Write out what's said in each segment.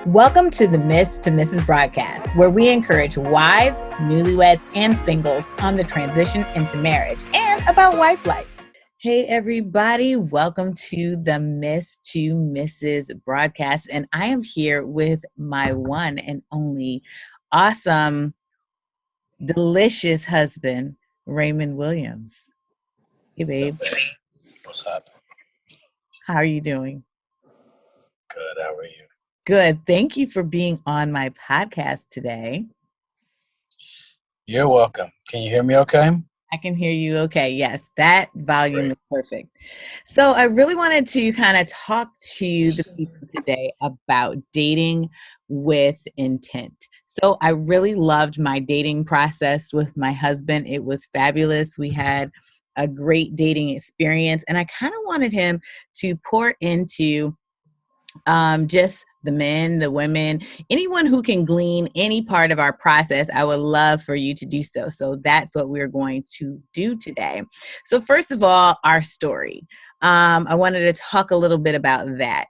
Welcome to the Miss to Mrs. broadcast, where we encourage wives, newlyweds, and singles on the transition into marriage and about wife life. Hey, everybody. Welcome to the Miss to Mrs. broadcast. And I am here with my one and only awesome, delicious husband, Raymon Williams. Hey, babe. What's up? How are you doing? Good. How are you? Good. Thank you for being on my podcast today. You're welcome. Can you hear me okay? I can hear you okay. Yes, that volume Great. is perfect. So I really wanted to kind of talk to the people today about dating with intent. So I really loved my dating process with my husband. It was fabulous. We had a great dating experience, and I kind of wanted him to pour into just the men, the women, anyone who can glean any part of our process. I would love for you to do so. So that's what we're going to do today. So first of all, our story. I wanted to talk a little bit about that.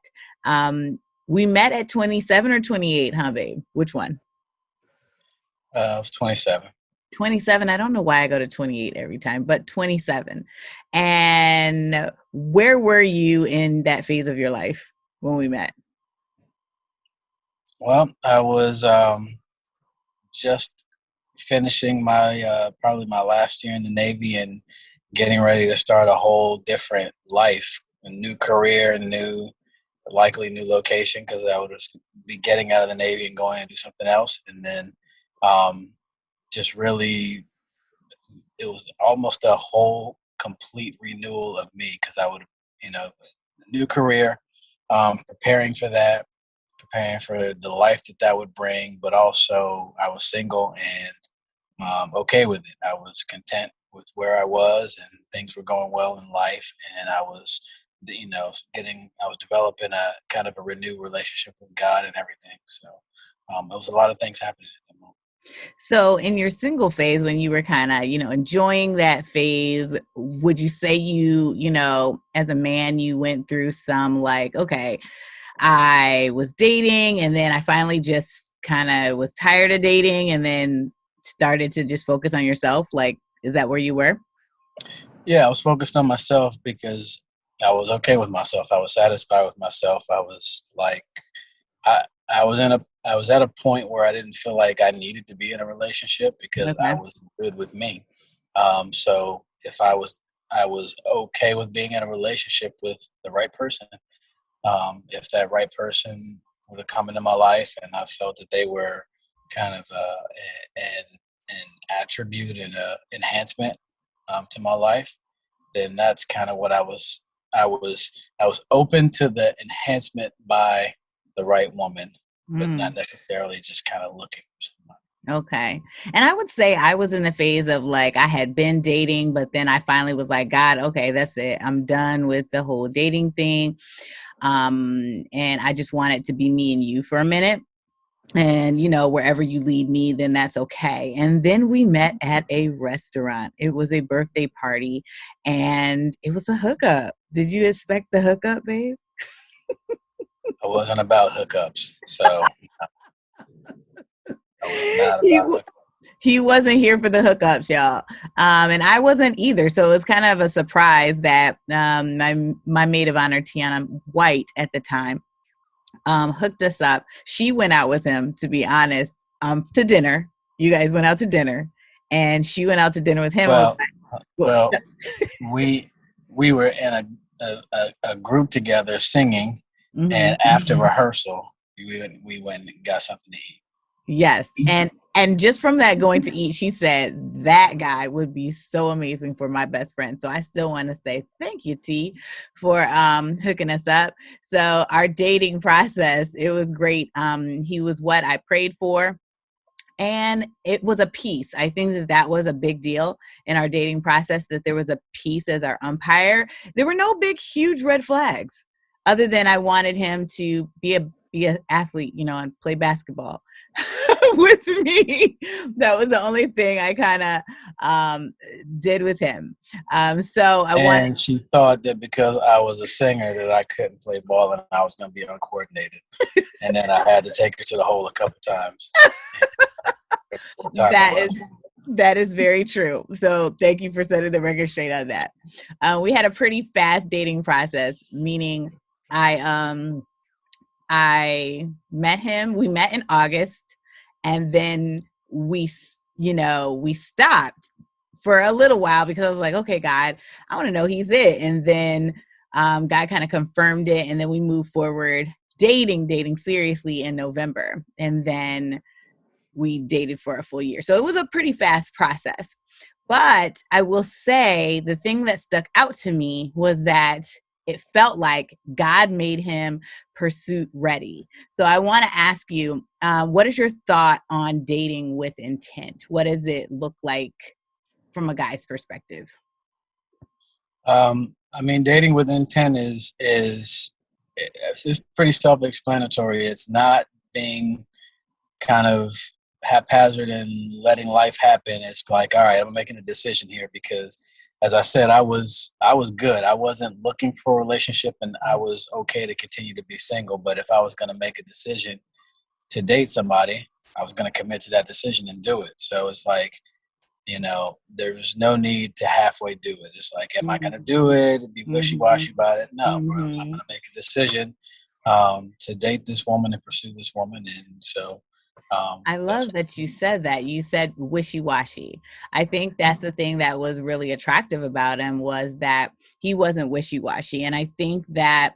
We met at 27 or 28, huh, babe? Which one? I was 27. 27. I don't know why I go to 28 every time, but 27. And where were you in that phase of your life when we met? Well, I was just finishing my probably my last year in the Navy and getting ready to start a whole different life, a new career, likely new location because I would be getting out of the Navy and going and do something else. And then just really, it was almost a whole complete renewal of me because I would, new career, preparing for that, preparing for the life that would bring, but also I was single and okay with it. I was content with where I was and things were going well in life. And I was, I was developing a kind of a renewed relationship with God and everything. So there was a lot of things happening at the moment. So in your single phase, when you were kind of, enjoying that phase, would you say as a man, you went through some like, okay, I was dating and then I finally just kind of was tired of dating and then started to just focus on yourself? Like, is that where you were? Yeah, I was focused on myself because I was okay with myself. I was satisfied with myself. I was like, I I was at a point where I didn't feel like I needed to be in a relationship because I Okay. was good with me. So if I was okay with being in a relationship with the right person. If that right person would have come into my life and I felt that they were kind of an attribute and a enhancement to my life, then that's kind of what I was I was open to the enhancement by the right woman, but Mm. not necessarily just kind of looking for somebody. Okay. And I would say I was in the phase of like, I had been dating, but then I finally was like, God, okay, that's it. I'm done with the whole dating thing. And I just want it to be me and you for a minute. And, wherever you lead me, then that's okay. And then we met at a restaurant. It was a birthday party and it was a hookup. Did you expect the hookup, babe? I wasn't about hookups, so I was not He, about w- hookups. he wasn't here for the hookups, y'all. And I wasn't either. So it was kind of a surprise that my maid of honor, Tiana White, at the time, hooked us up. She went out with him, to be honest, to dinner. You guys went out to dinner, and she went out to dinner with him. And was Well, like, well, we were in a group together singing, mm-hmm. and after rehearsal, we went and got something to eat. Yes, and just from that going to eat, she said that guy would be so amazing for my best friend. So I still want to say thank you, T, for hooking us up. So our dating process, it was great. He was what I prayed for. And it was a peace. I think that was a big deal in our dating process, that there was a peace as our umpire. There were no big, huge red flags other than I wanted him to be an athlete, and play basketball. with me. That was the only thing I kind of did with him. So I wanted. And she thought that because I was a singer that I couldn't play ball and I was going to be uncoordinated. And then I had to take her to the hole a couple times. What time it That was. is that is very true. So thank you for setting the record straight on that. We had a pretty fast dating process, meaning I I met him. We met in August, and then we stopped for a little while because I was like, okay, God, I want to know he's it. And then God kind of confirmed it, and then we moved forward dating seriously in November, and then we dated for a full year. So it was a pretty fast process. But I will say the thing that stuck out to me was that it felt like God made him pursuit ready. So I want to ask you, what is your thought on dating with intent? What does it look like from a guy's perspective? I mean, dating with intent is pretty self-explanatory. It's not being kind of haphazard and letting life happen. It's like, all right, I'm making a decision here because, as I said, I was good. I wasn't looking for a relationship, and I was okay to continue to be single. But if I was going to make a decision to date somebody, I was going to commit to that decision and do it. So it's like, there's no need to halfway do it. It's like, am I going to do it? Be Mm-hmm. wishy-washy about it? No, bro. I'm Mm-hmm. going to make a decision to date this woman and pursue this woman. And so I that's love that you said that. You said wishy-washy. I think that's the thing that was really attractive about him was that he wasn't wishy-washy. And I think that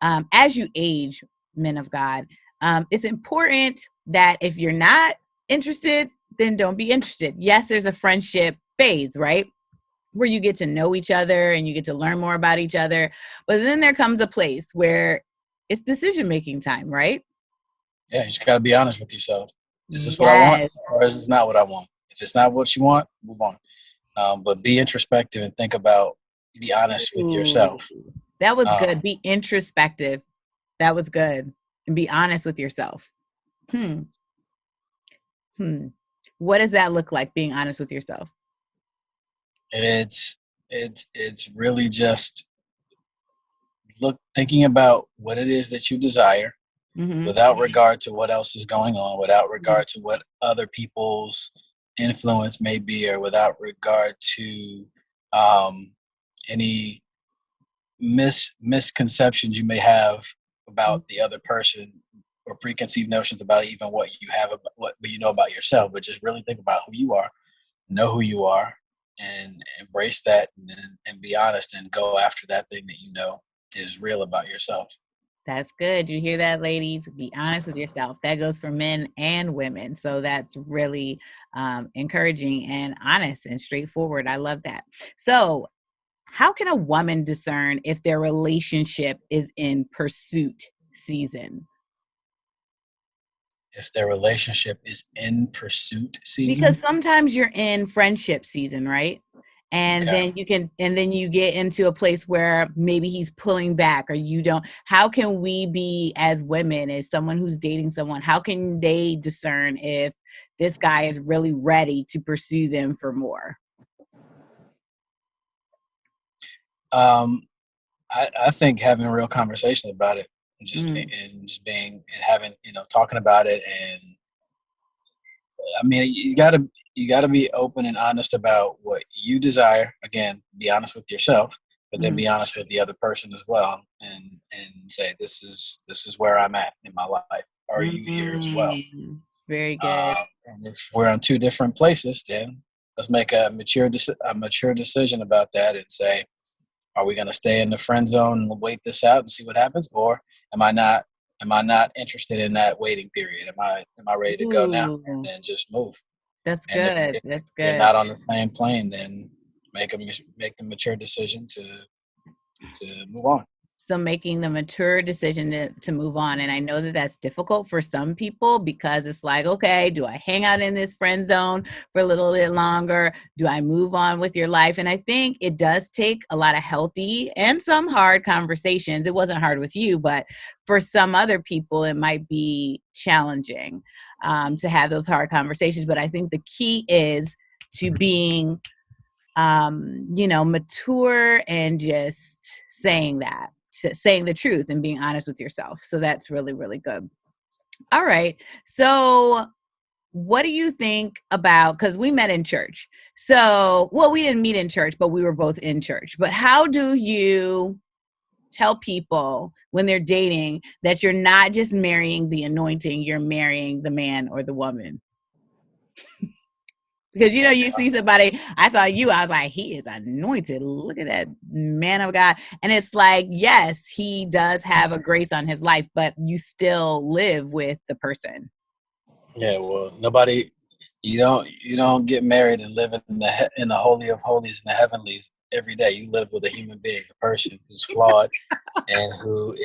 as you age, men of God, it's important that if you're not interested, then don't be interested. Yes, there's a friendship phase, right? Where you get to know each other and you get to learn more about each other. But then there comes a place where it's decision-making time, right? yeah, you just got to be honest with yourself. Is this what I want, Yes. or is this not what I want? If it's not what you want, move on. But be introspective and think about. Be honest with Ooh, yourself. that was Um, good. Be introspective. That was good. And be honest with yourself. Hmm. Hmm. What does that look like, being honest with yourself? it's it's really just thinking about what it is that you desire Mm-hmm. without regard to what else is going on, without regard to what other people's influence may be, or without regard to um, any misconceptions you may have about the other person, or preconceived notions about even what you have about what you know about yourself. But just really think about who you are, know who you are, and embrace that, and be honest and go after that thing that you know is real about yourself. That's good. You hear that, ladies? Be honest with yourself. That goes for men and women. So that's really encouraging and honest and straightforward. I love that. So, how can a woman discern if their relationship is in pursuit season? If their relationship is in pursuit Because season, sometimes you're in friendship season, right? And okay. then you get into a place where maybe he's pulling back or you don't. How can we be, as women, as someone who's dating someone, how can they discern if this guy is really ready to pursue them for more? Um, I think having a real conversation about it, and Mm, just being and having talking about it, and I mean you gotta be open and honest about what you desire. Again, be honest with yourself, but then mm, be honest with the other person as well, and say this is where I'm at in my life. Are you here as well? very good. And if we're on two different places, then let's make a mature decision about that and say, are we going to stay in the friend zone and wait this out and see what happens, or am I not? Am I not interested in that waiting period? Am I ready to go now? Ooh, Then just move. that's And good. if That's you're good. not on the same plane, then make the mature decision to move on. So making the mature decision to move on. And I know that that's difficult for some people because it's like, okay, do I hang out in this friend zone for a little bit longer? Do I move on with your life? And I think it does take a lot of healthy and some hard conversations. It wasn't hard with you, but for some other people, it might be challenging to have those hard conversations. But I think the key is to being mature and just saying the truth and being honest with yourself. So that's really, really good. All right. So what do you think about, because we met in church. So, well, we didn't meet in church, but we were both in church. But how do you tell people when they're dating that you're not just marrying the anointing, you're marrying the man or the woman? Because you see somebody, I saw you, I was like, he is anointed. Look at that man of God. And it's like, yes, he does have a grace on his life, but you still live with the person. Yeah, well, you don't get married and live in the holy of holies in the heavenlies every day. You live with a human being, a person who's flawed and who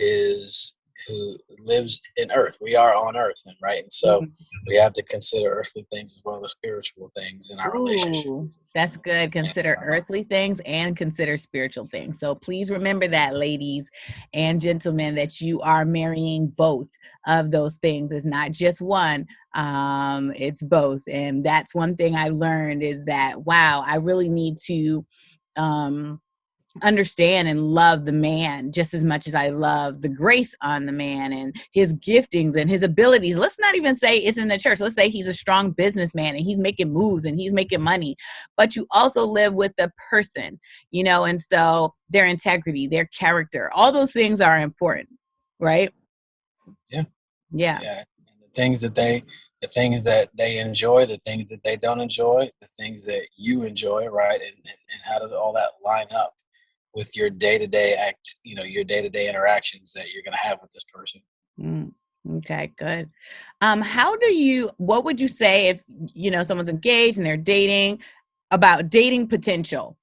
lives in earth. We are on earth, right? And so we have to consider earthly things as well as spiritual things in our relationship. Ooh, that's good. Consider earthly things and consider spiritual things. So please remember that, ladies and gentlemen, that you are marrying both of those things. It's not just one, it's both. And that's one thing I learned is that, wow, I really need to understand and love the man just as much as I love the grace on the man and his giftings and his abilities. Let's not even say it's in the church. Let's say he's a strong businessman and he's making moves and he's making money, but you also live with the person, and so their integrity, their character, all those things are important, right? Yeah. Yeah. Yeah. And the things that they enjoy, the things that they don't enjoy, the things that you enjoy, right? And how does all that line up with your day-to-day your day-to-day interactions that you're going to have with this person? Mm, okay, good. What would you say if, someone's engaged and they're dating, about dating potential?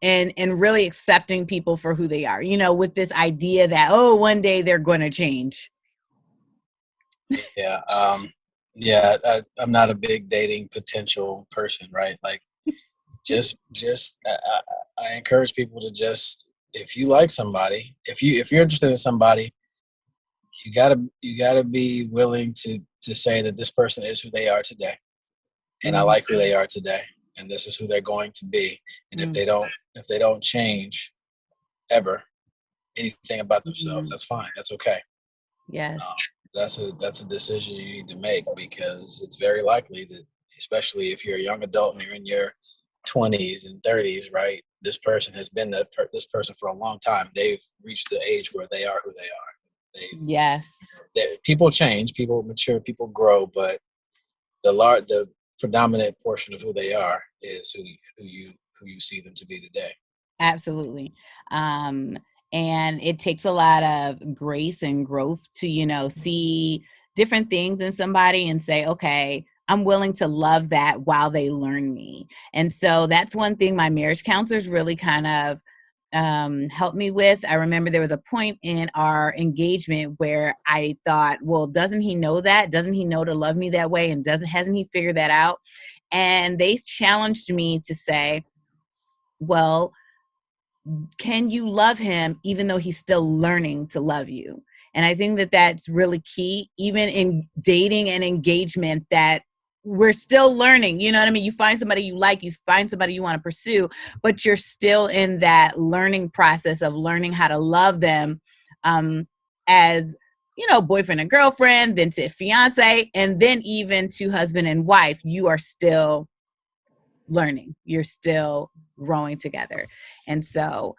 And really accepting people for who they are, with this idea that, oh, one day they're going to change. Yeah. I'm not a big dating potential person, right? Like, just I encourage people to just, if you like somebody, if you're interested in somebody, you gotta be willing to say that this person is who they are today, and I like who they are today, and this is who they're going to be. And if they don't change ever anything about themselves, that's fine. That's okay. Yes. Um, that's a decision you need to make, because it's very likely that, especially if you're a young adult and you're in your 20s and 30s, right? This person has been this person for a long time. They've reached the age where they are who they are. Yes. People change, people mature, people grow, but the predominant portion of who they are is who you see them to be today. Absolutely. Um, and it takes a lot of grace and growth to, see different things in somebody and say, okay, I'm willing to love that while they learn me. And so that's one thing my marriage counselors really kind of helped me with. I remember there was a point in our engagement where I thought, well, doesn't he know that? Doesn't he know to love me that way? And hasn't he figured that out? And they challenged me to say, well, can you love him even though he's still learning to love you? And I think that that's really key, even in dating and engagement, that we're still learning. You know what I mean? You find somebody you like, you find somebody you want to pursue, but you're still in that learning process of learning how to love them, as, boyfriend and girlfriend, then to fiance, and then even to husband and wife. You are still learning, you're still growing together. And so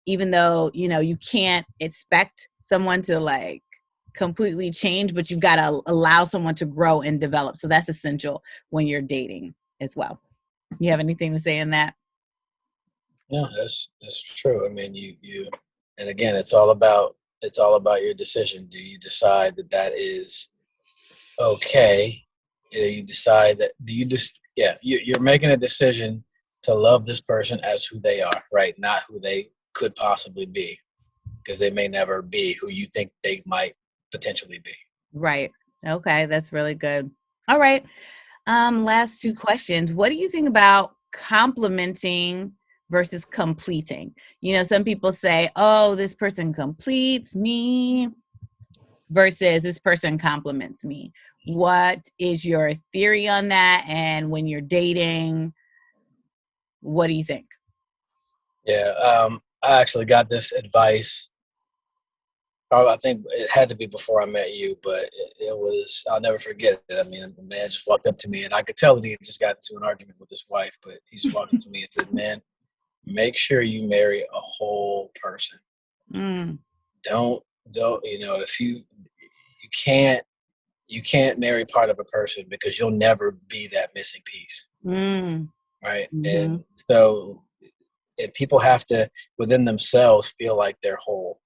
even though you can't expect someone to like completely change, but you've got to allow someone to grow and develop. So that's essential when you're dating as well. You have anything to say in that? Yeah, that's true. I mean, and again, it's all about your decision. Do you decide that is okay? You decide that, do you just, yeah, you're making a decision to love this person as who they are, right? Not who they could possibly be. because they may never be who you think they might potentially be. Right. Okay, that's really good. All right. Last two questions. What do you think about complimenting versus completing? You know, some people say, "Oh, this person completes me," versus this person compliments me. What is your theory on that? And when you're dating, what do you think? Yeah, I actually got this advice. I think it had to be before I met you, but it was, I'll never forget it. I mean, the man just walked up to me, and I could tell that he had just got into an argument with his wife, but he just walked up to me and said, "Man, make sure you marry a whole person. Mm, Don't, if you can't, you can't marry part of a person because you'll never be that missing piece, mm, right?" mm-hmm, And so, and people have to, within themselves, feel like they're whole.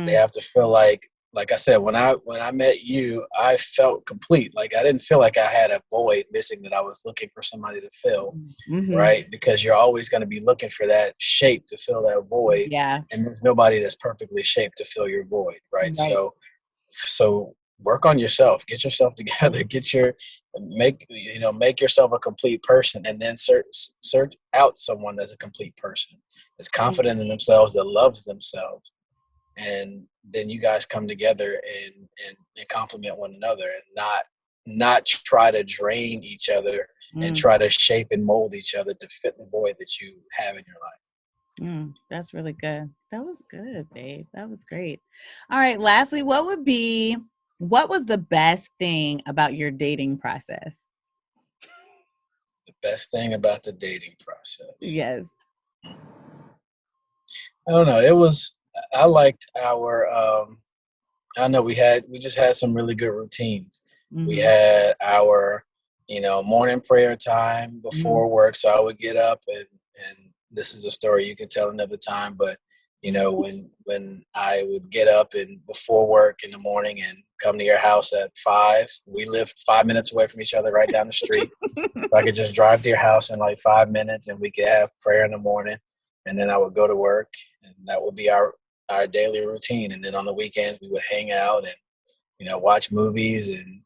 They mm, have to feel like I said, when I met you, I felt complete. Like I didn't feel like I had a void missing that I was looking for somebody to fill, mm-hmm. right? Because you're always going to be looking for that shape to fill that void, Yeah, and there's nobody that's perfectly shaped to fill your void, right? right. So work on yourself, get yourself together, make yourself a complete person, and then search out someone that's a complete person, that's Mm, confident in themselves, that loves themselves, and then you guys come together and complement one another, and not try to drain each other and mm, try to shape and mold each other to fit the void that you have in your life. that's really good. That was good, babe. That was great. All right. Lastly, what was the best thing about your dating process? The best thing about the dating process, Yes. I don't know, it was, I liked our I know we just had some really good routines. We Mm-hmm. had our, morning prayer time Mm-hmm. before work. So I would get up, and this is a story you can tell another time, but when I would get up and before work in the morning and come to your house at 5, we lived 5 minutes away from each other right down the street. So I could just drive to your house in like 5 minutes, and we could have prayer in the morning, and then I would go to work, and that would be our daily routine. And then on the weekends we would hang out and watch movies, and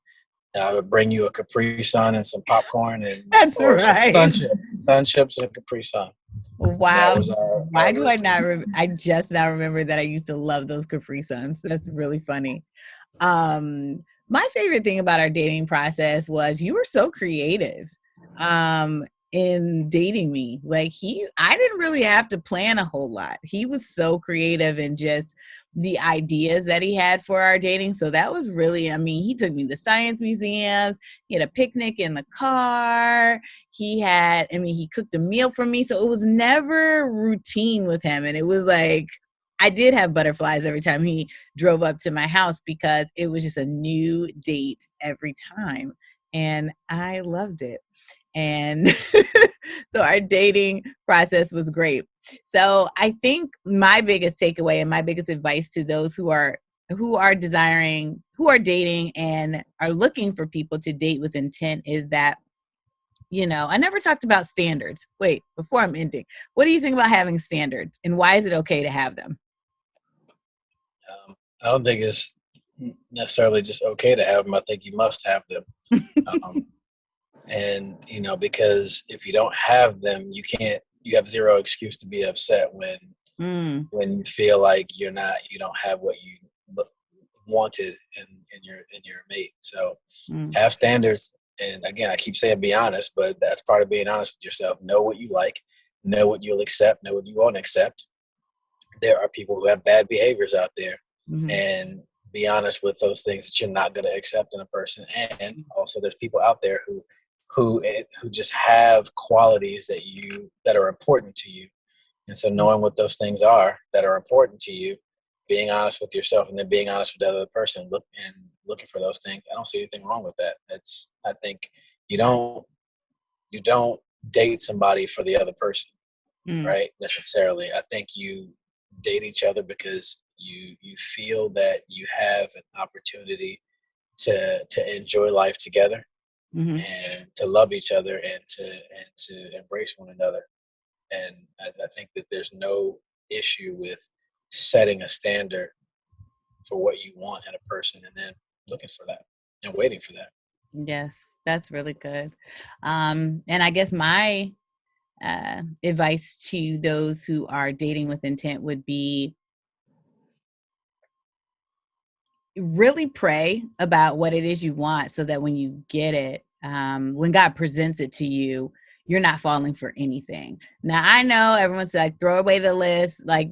I would bring you a Capri Sun and some popcorn, and That's or some right. sun chips and Capri Sun. And that Wow. was our Why do I not routine. I just now remember that I used to love those Capri Suns. That's really funny. My favorite thing about our dating process was you were so creative um in dating me. Like I didn't really have to plan a whole lot. He was so creative and just the ideas that he had for our dating. So that was really, I mean, he took me to science museums, he had a picnic in the car. He cooked a meal for me. So it was never routine with him. And it was like I did have butterflies every time he drove up to my house because it was just a new date every time. And I loved it. And so our dating process was great. So I think my biggest takeaway and my biggest advice to those who are dating and are looking for people to date with intent is that, I never talked about standards. Wait, before I'm ending, what do you think about having standards and why is it okay to have them? I don't think it's necessarily just okay to have them. I think you must have them. Um, and because if you don't have them, you have zero excuse to be upset Mm, when you feel like you don't have what you wanted in your mate. So mm, have standards, and again, I keep saying be honest, but that's part of being honest with yourself. Know what you like, know what you'll accept, know what you won't accept. There are people who have bad behaviors out there, mhm, and be honest with those things that you're not going to accept in a person. And also there's people out there who just have qualities that are important to you, and so knowing what those things are that are important to you, being honest with yourself, and then being honest with the other person, looking for those things. I don't see anything wrong with that. I think you don't date somebody for the other person, mm, right? Necessarily. I think you date each other because you feel that you have an opportunity to enjoy life together, mhm, and to love each other, and to embrace one another. And I think that there's no issue with setting a standard for what you want in a person, and then looking for that and waiting for that. Yes, that's really good. And I guess my advice to those who are dating with intent would be really pray about what it is you want so that when you get it, when God presents it to you, you're not falling for anything. Now, I know everyone's like, throw away the list. Like,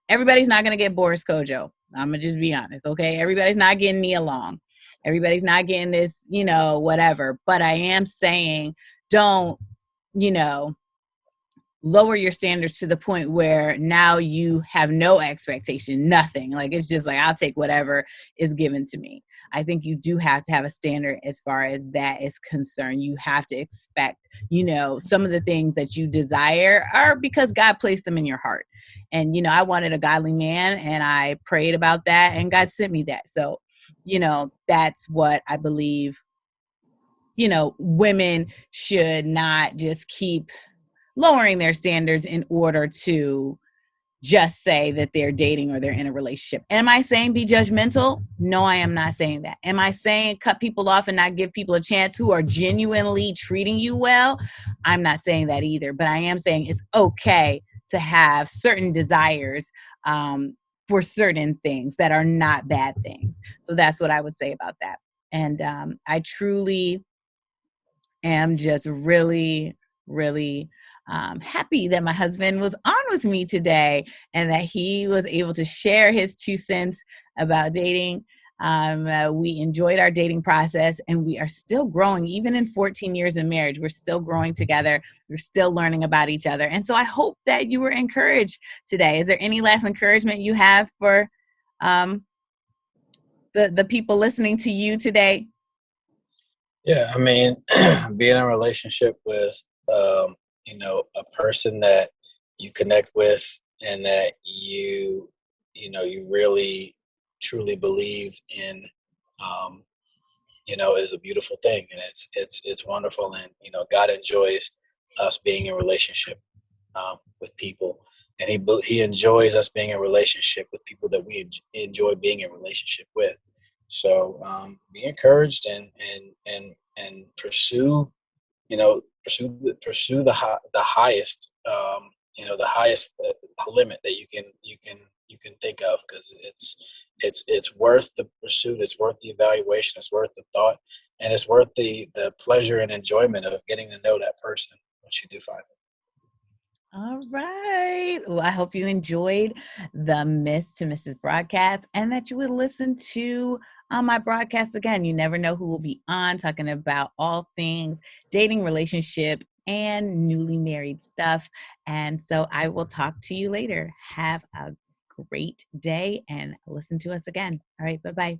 everybody's not going to get Boris Kojo. I'm going to just be honest, okay? Everybody's not getting Nia Long. Everybody's not getting this, whatever. But I am saying, don't, you know, lower your standards to the point where now you have no expectation, nothing. Like, it's just like, I'll take whatever is given to me. I think you do have to have a standard as far as that is concerned. You have to expect, some of the things that you desire are because God placed them in your heart. And, I wanted a godly man, and I prayed about that, and God sent me that. So, that's what I believe, women should not just keep lowering their standards in order to just say that they're dating or they're in a relationship. Am I saying be judgmental? No, I am not saying that. Am I saying cut people off and not give people a chance who are genuinely treating you well? I'm not saying that either, but I am saying it's okay to have certain desires for certain things that are not bad things. So that's what I would say about that. And I truly am just really, really happy that my husband was on with me today and that he was able to share his 2 cents about dating. We enjoyed our dating process, and we are still growing. Even in 14 years of marriage, we're still growing together. We're still learning about each other. And so I hope that you were encouraged today. Is there any last encouragement you have for the people listening to you today? Yeah, I mean, being in a relationship with, a person that you connect with and that you really truly believe in, um, is a beautiful thing, and it's wonderful, and God enjoys us being in relationship with people, and he enjoys us being in relationship with people that we enjoy being in relationship with. So be encouraged and pursue the highest the highest limit that you can think of, because it's worth the pursuit, it's worth the evaluation, it's worth the thought, and it's worth the pleasure and enjoyment of getting to know that person once you do find it. All right. Well, I hope you enjoyed the Miss to Mrs. broadcast and that you would listen to my broadcast again. You never know who will be on talking about all things dating, relationship, and newly married stuff. And so I will talk to you later. Have a great day and listen to us again. All right. Bye bye.